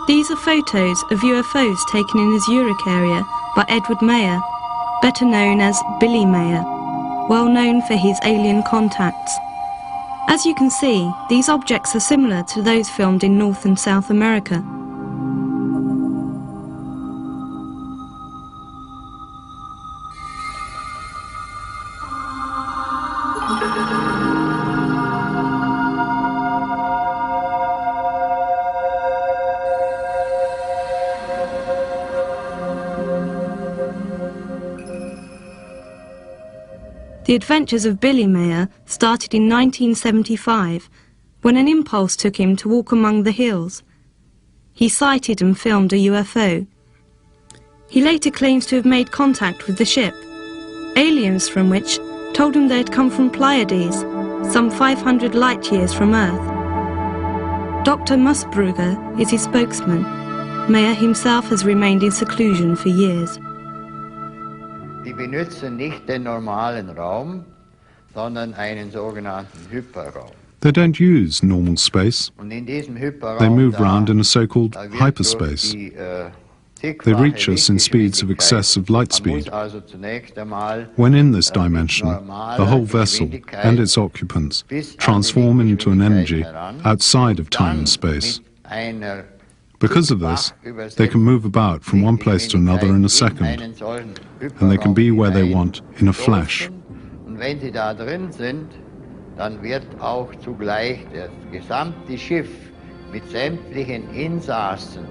These are photos of UFOs taken in the Zurich area by Edward Meier, better known as Billy Meier, well known for his alien contacts. As you can see, these objects are similar to those filmed in North and South America. The adventures of Billy Meier started in 1975, when an impulse took him to walk among the hills. He sighted and filmed a UFO. He later claims to have made contact with the ship, aliens from which told him they had come from Pleiades, some 500 light-years from Earth. Dr. Musbrugger is his spokesman. Meier himself has remained in seclusion for years. Die benutzen nicht den normalen Raum, sondern einen sogenannten Hyperraum. They don't use normal space. Und in diesem Hyperraum, they move around in a so-called hyperspace. They reach us in speeds of excess of light speed. When in this dimension, the whole vessel and its occupants transform into an energy outside of time and space. Because of this, they can move about from one place to another in a second, and they can be where they want in a flash. Und wenn sie da drin sind, dann wird auch zugleich das gesamte Schiff mit sämtlichen Insassen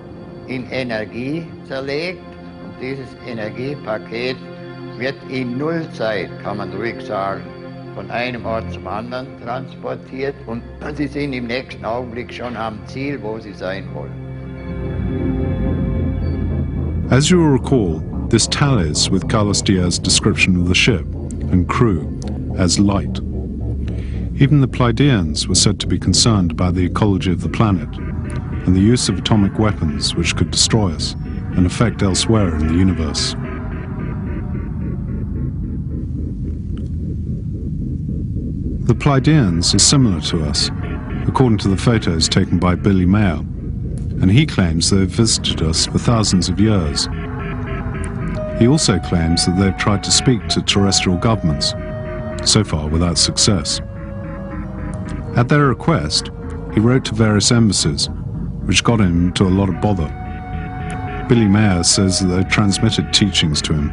in Energie zerlegt, und dieses Energiepaket wird in Nullzeit, kann man ruhig sagen, von einem Ort zum anderen transportiert, und sie sind im nächsten Augenblick schon am Ziel, wo sie sein wollen. As you will recall, this tallies with Carlos Diaz's description of the ship and crew as light. Even the Pleiadians were said to be concerned about the ecology of the planet and the use of atomic weapons which could destroy us and affect elsewhere in the universe. The Pleiadians are similar to us, according to the photos taken by Billy Meier, and he claims they have visited us for thousands of years. He also claims that they have tried to speak to terrestrial governments, so far without success. At their request, he wrote to various embassies, which got him into a lot of bother. Billy Meier says that they transmitted teachings to him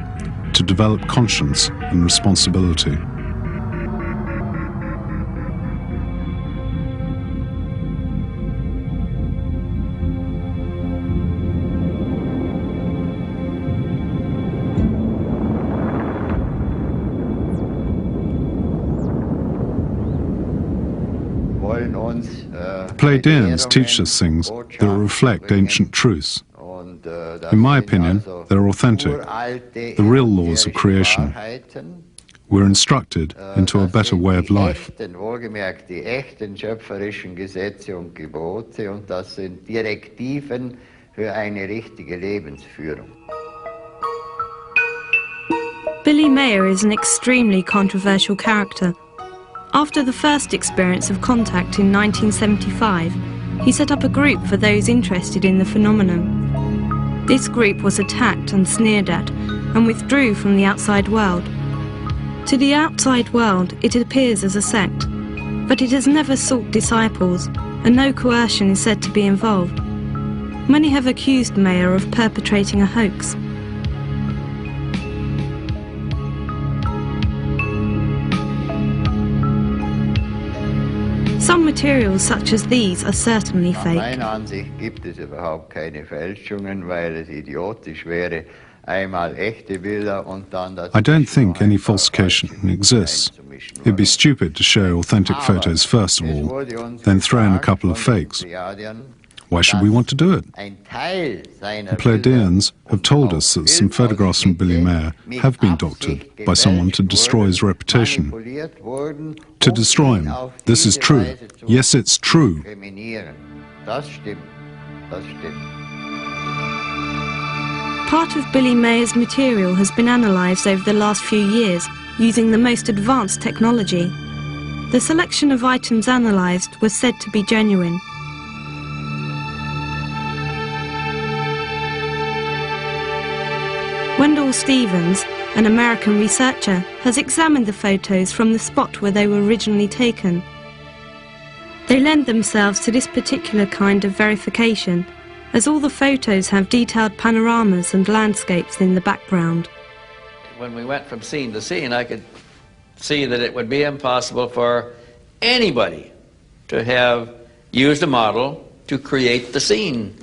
to develop conscience and responsibility. Pleiadians teach us things that reflect ancient truths. In my opinion, they're authentic, the real laws of creation. We're instructed into a better way of life. Billy Meier is an extremely controversial character. After the first experience of contact in 1975, he set up a group for those interested in the phenomenon. This group was attacked and sneered at, and withdrew from the outside world. To the outside world, it appears as a sect, but it has never sought disciples, and no coercion is said to be involved. Many have accused Meier of perpetrating a hoax. Some materials such as these are certainly fake. Meiner Ansicht gibt es überhaupt keine Fälschungen, weil es idiotisch wäre, einmal echte Bilder und dann das. I don't think any falsification exists. It'd be stupid to show authentic photos first of all, then throw in a couple of fakes. Why should we want to do it? The Pleiadians have told us that some photographs from Billy Meier have been doctored by someone to destroy his reputation. To destroy him. This is true. Yes, it's true. Part of Billy Meier's material has been analysed over the last few years using the most advanced technology. The selection of items analysed was said to be genuine. Wendell Stevens, an American researcher, has examined the photos from the spot where they were originally taken. They lend themselves to this particular kind of verification, as all the photos have detailed panoramas and landscapes in the background. When we went from scene to scene, I could see that it would be impossible for anybody to have used a model to create the scene.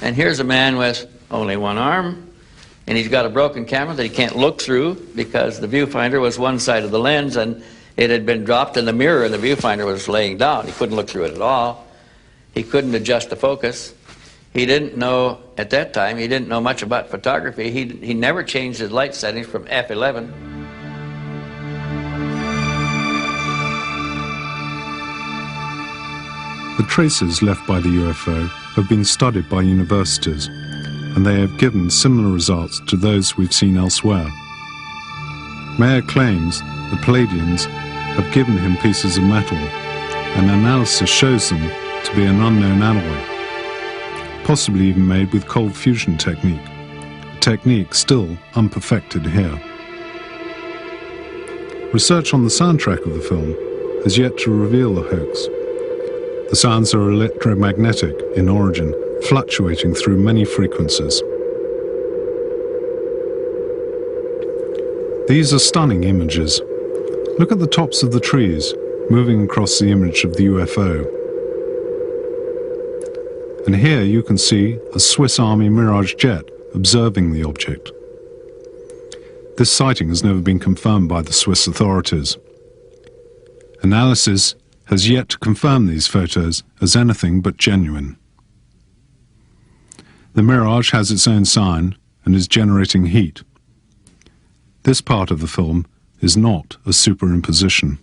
And here's a man with only one arm, and he's got a broken camera that he can't look through because the viewfinder was one side of the lens and it had been dropped in the mirror and the viewfinder was laying down. He couldn't look through it at all. He couldn't adjust the focus. He didn't know, at that time, he didn't know much about photography. He never changed his light settings from f11. The traces left by the UFO have been studied by universities, and they have given similar results to those we've seen elsewhere. Meier claims the Palladians have given him pieces of metal, and analysis shows them to be an unknown alloy, possibly even made with cold fusion technique, a technique still unperfected here. Research on the soundtrack of the film has yet to reveal the hoax. The sounds are electromagnetic in origin, fluctuating through many frequencies. These are stunning images. Look at the tops of the trees moving across the image of the UFO. And here you can see a Swiss Army Mirage jet observing the object. This sighting has never been confirmed by the Swiss authorities. Analysis has yet to confirm these photos as anything but genuine. The Mirage has its own sign and is generating heat. This part of the film is not a superimposition.